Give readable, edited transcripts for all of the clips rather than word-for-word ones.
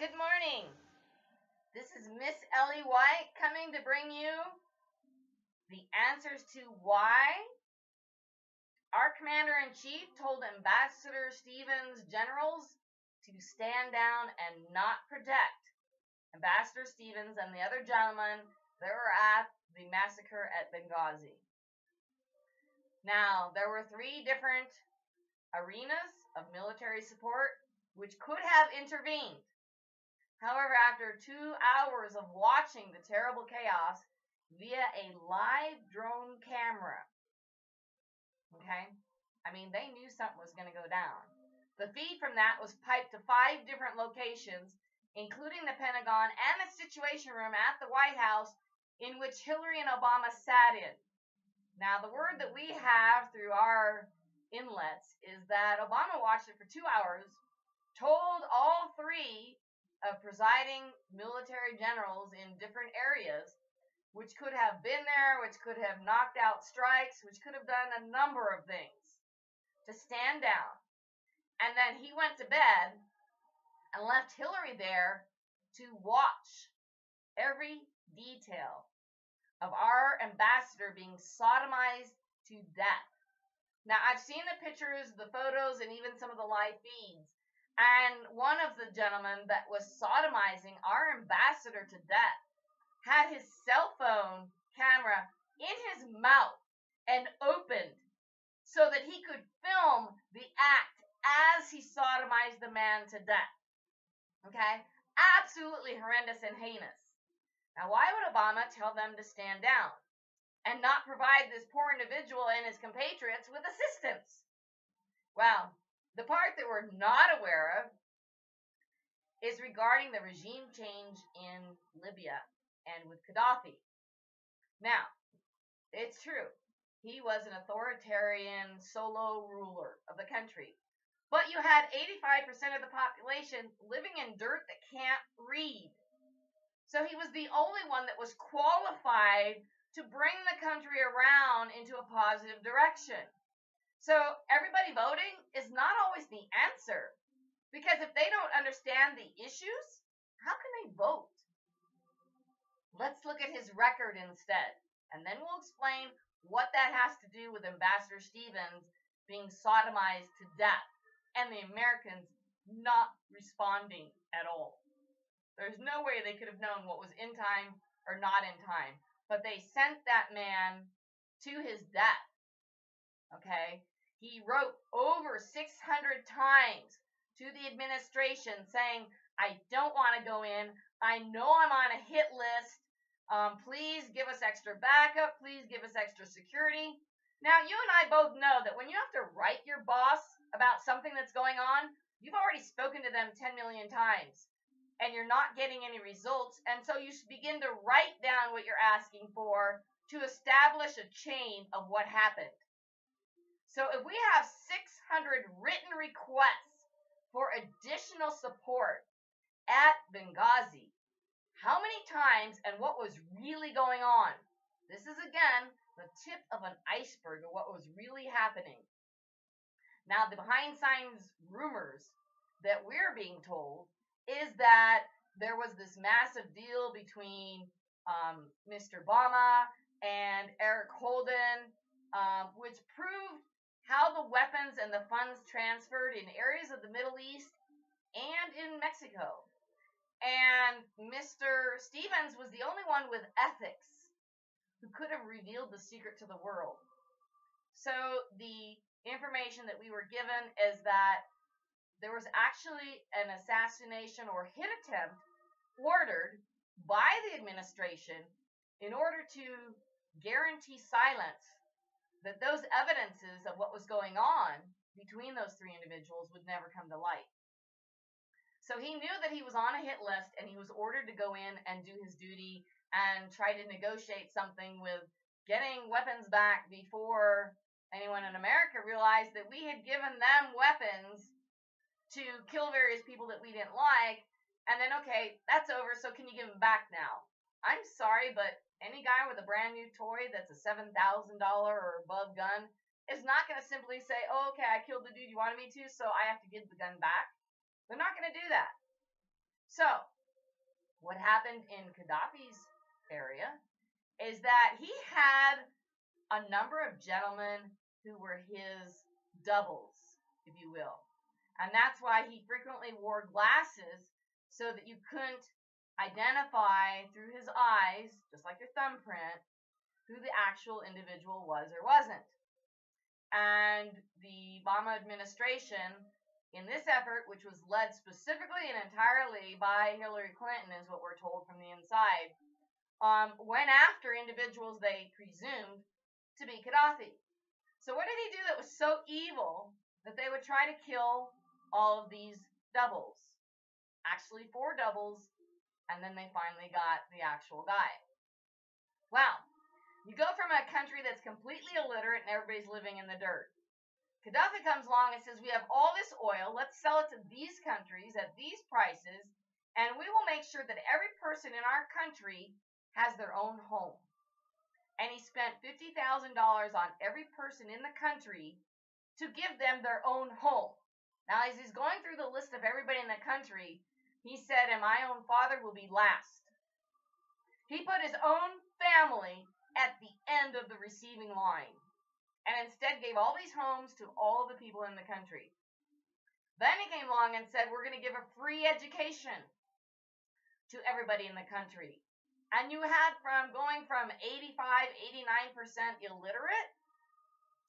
Good morning. This is Miss Ellie White coming to bring you the answers to why our commander-in-chief told Ambassador Stevens' generals to stand down and not protect Ambassador Stevens and the other gentlemen that were at the massacre at Benghazi. Now, there were three different arenas of military support which could have intervened. However, after 2 hours of watching the terrible chaos via a live drone camera, okay, they knew something was going to go down. The feed from that was piped to 5 different locations, including the Pentagon and the Situation Room at the White House, in which Hillary and Obama sat in. Now, the word that we have through our inlets is that Obama watched it for 2 hours, told all 3 of presiding military generals in different areas, which could have been there, which could have knocked out strikes, which could have done a number of things, to stand down. And then he went to bed and left Hillary there to watch every detail of our ambassador being sodomized to death. Now, I've seen the pictures, the photos, and even some of the live feeds. And one of the gentlemen that was sodomizing our ambassador to death had his cell phone camera in his mouth and opened so that he could film the act as he sodomized the man to death. Okay? Absolutely horrendous and heinous. Now, why would Obama tell them to stand down and not provide this poor individual and his compatriots with assistance? Well, the part that we're not aware of is regarding the regime change in Libya and with Gaddafi. Now, it's true. He was an authoritarian solo ruler of the country. But you had 85% of the population living in dirt that can't read. So he was the only one that was qualified to bring the country around into a positive direction. So everybody voting is not always the answer, because if they don't understand the issues, how can they vote? Let's look at his record instead, and then we'll explain what that has to do with Ambassador Stevens being sodomized to death and the Americans not responding at all. There's no way they could have known what was in time or not in time, but they sent that man to his death. Okay? He wrote over 600 times to the administration saying, I don't want to go in. I know I'm on a hit list. Please give us extra backup. Please give us extra security. Now, you and I both know that when you have to write your boss about something that's going on, you've already spoken to them 10 million times, and you're not getting any results. And so you begin to write down what you're asking for to establish a chain of what happened. So if we have 600 written requests for additional support at Benghazi, how many times and what was really going on? This is, again, the tip of an iceberg of what was really happening. Now, the behind-the-scenes rumors that we're being told is that there was this massive deal between Mr. Bama and Eric Holden, which proved how the weapons and the funds transferred in areas of the Middle East and in Mexico. And Mr. Stevens was the only one with ethics who could have revealed the secret to the world. So the information that we were given is that there was actually an assassination or hit attempt ordered by the administration in order to guarantee silence, that those evidences of what was going on between those 3 individuals would never come to light. So he knew that he was on a hit list, and he was ordered to go in and do his duty and try to negotiate something with getting weapons back before anyone in America realized that we had given them weapons to kill various people that we didn't like. And then, okay, that's over, so can you give them back now? I'm sorry, but any guy with a brand new toy that's a $7,000 or above gun is not going to simply say, oh, okay, I killed the dude you wanted me to, so I have to give the gun back. They're not going to do that. So, what happened in Gaddafi's area is that he had a number of gentlemen who were his doubles, if you will. And that's why he frequently wore glasses so that you couldn't identify through his eyes, just like your thumbprint, who the actual individual was or wasn't. And the Bama administration, in this effort, which was led specifically and entirely by Hillary Clinton, is what we're told from the inside, went after individuals they presumed to be Gaddafi. So what did he do that was so evil that they would try to kill all of these doubles? Actually, 4 doubles, and then they finally got the actual guy. Well, you go from a country that's completely illiterate and everybody's living in the dirt. Gaddafi comes along and says, we have all this oil, let's sell it to these countries at these prices, and we will make sure that every person in our country has their own home. And he spent $50,000 on every person in the country to give them their own home. Now, as he's going through the list of everybody in the country, he said, and my own father will be last. He put his own family at the end of the receiving line, and instead gave all these homes to all the people in the country. Then he came along and said, we're going to give a free education to everybody in the country. And you had going from 85, 89% illiterate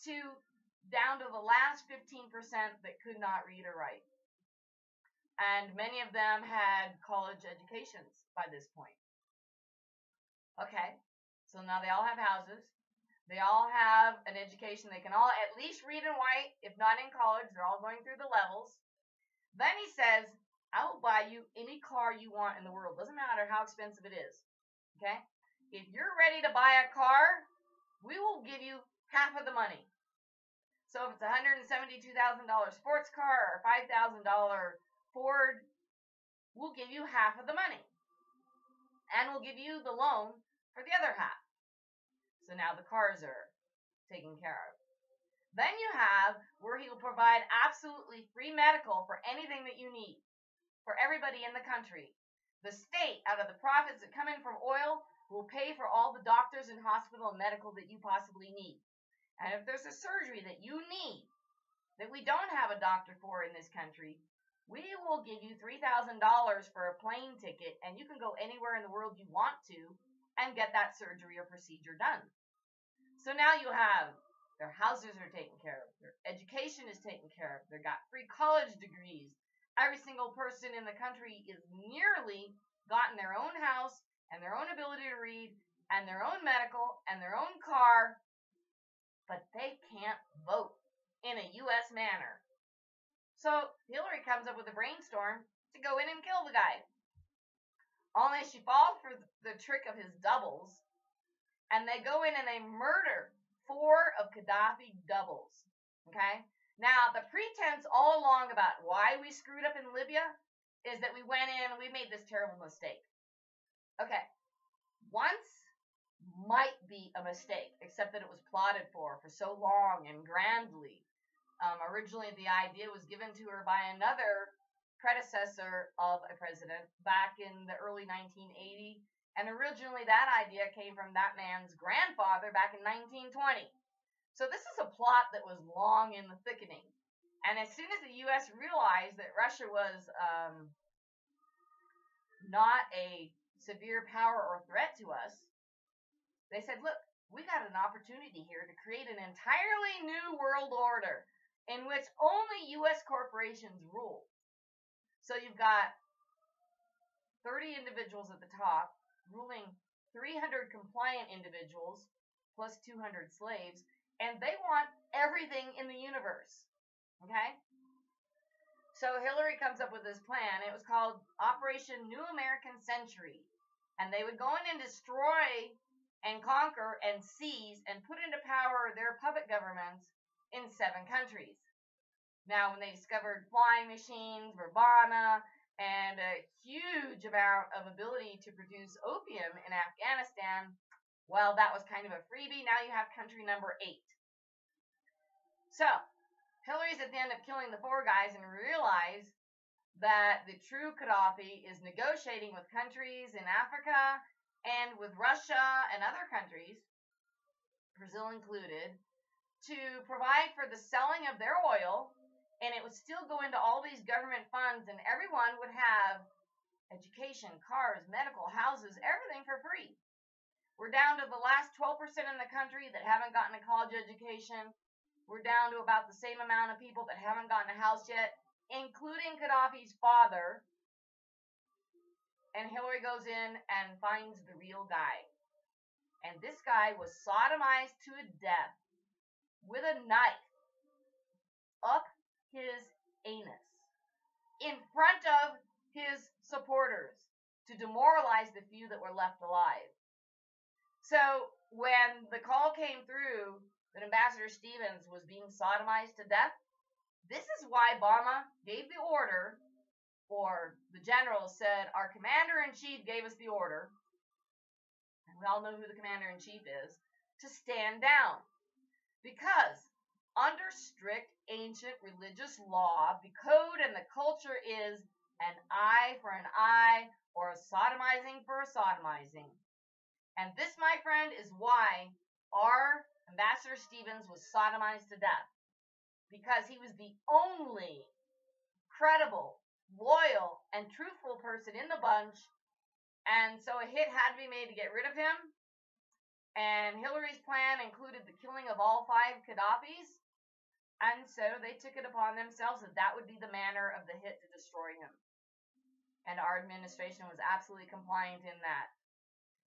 to down to the last 15% that could not read or write. And many of them had college educations by this point. Okay, so now they all have houses. They all have an education. They can all at least read and write, if not in college. They're all going through the levels. Then he says, I will buy you any car you want in the world. Doesn't matter how expensive it is. Okay? If you're ready to buy a car, we will give you half of the money. So if it's a $172,000 sports car or $5,000 Ford, we'll give you half of the money. And we'll give you the loan for the other half. So now the cars are taken care of. Then you have where he will provide absolutely free medical for anything that you need for everybody in the country. The state, out of the profits that come in from oil, will pay for all the doctors and hospital and medical that you possibly need. And if there's a surgery that you need that we don't have a doctor for in this country, we will give you $3,000 for a plane ticket, and you can go anywhere in the world you want to and get that surgery or procedure done. So now you have their houses are taken care of, their education is taken care of, they've got free college degrees. Every single person in the country is nearly gotten their own house and their own ability to read and their own medical and their own car, but they can't vote in a U.S. manner. So Hillary comes up with a brainstorm to go in and kill the guy. Only she falls for the trick of his doubles, and they go in and they murder 4 of Gaddafi doubles. Okay? Now, the pretense all along about why we screwed up in Libya is that we went in and we made this terrible mistake. Okay. Once might be a mistake, except that it was plotted for so long and grandly. Originally, the idea was given to her by another predecessor of a president back in the early 1980s. And originally, that idea came from that man's grandfather back in 1920. So this is a plot that was long in the thickening. And as soon as the U.S. realized that Russia was not a severe power or threat to us, they said, look, we got an opportunity here to create an entirely new world order in which only U.S. corporations rule. So you've got 30 individuals at the top ruling 300 compliant individuals plus 200 slaves, and they want everything in the universe. Okay? So Hillary comes up with this plan. It was called Operation New American Century. And they would go in and destroy and conquer and seize and put into power their puppet governments in 7 countries. Now, when they discovered flying machines, bama, and a huge amount of ability to produce opium in Afghanistan, well, that was kind of a freebie. Now you have country number 8. So, Hillary's at the end of killing the 4 guys and realized that the true Gaddafi is negotiating with countries in Africa and with Russia and other countries, Brazil included, to provide for the selling of their oil, and it would still go into all these government funds, and everyone would have education, cars, medical, houses, everything for free. We're down to the last 12% in the country that haven't gotten a college education. We're down to about the same amount of people that haven't gotten a house yet, including Gaddafi's father. And Hillary goes in and finds the real guy. And this guy was sodomized to a death with a knife up his anus in front of his supporters to demoralize the few that were left alive. So when the call came through that Ambassador Stevens was being sodomized to death, this is why Bama gave the order, or the general said, our commander-in-chief gave us the order, and we all know who the commander-in-chief is, to stand down. Because under strict ancient religious law, the code and the culture is an eye for an eye, or a sodomizing for a sodomizing. And this, my friend, is why our Ambassador Stevens was sodomized to death. Because he was the only credible, loyal, and truthful person in the bunch. And so a hit had to be made to get rid of him. And Hillary's plan included the killing of all 5 Gaddafis. And so they took it upon themselves that that would be the manner of the hit to destroy him. And our administration was absolutely compliant in that.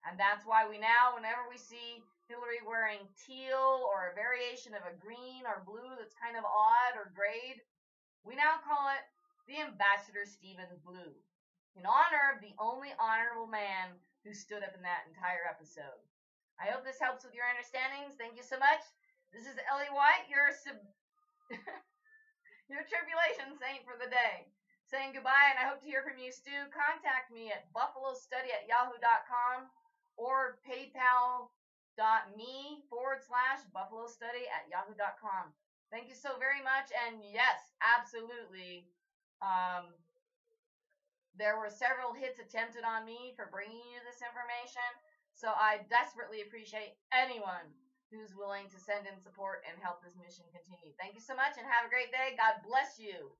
And that's why we now, whenever we see Hillary wearing teal or a variation of a green or blue that's kind of odd or grayed, we now call it the Ambassador Stevens Blue, in honor of the only honorable man who stood up in that entire episode. I hope this helps with your understandings. Thank you so much. This is Ellie White, your tribulation saint for the day. Saying goodbye, and I hope to hear from you, Stu. Contact me at buffalostudy@yahoo.com or paypal.me/buffalostudy@yahoo.com. Thank you so very much, and yes, absolutely. There were several hits attempted on me for bringing you this information, so I desperately appreciate anyone who's willing to send in support and help this mission continue. Thank you so much, and have a great day. God bless you.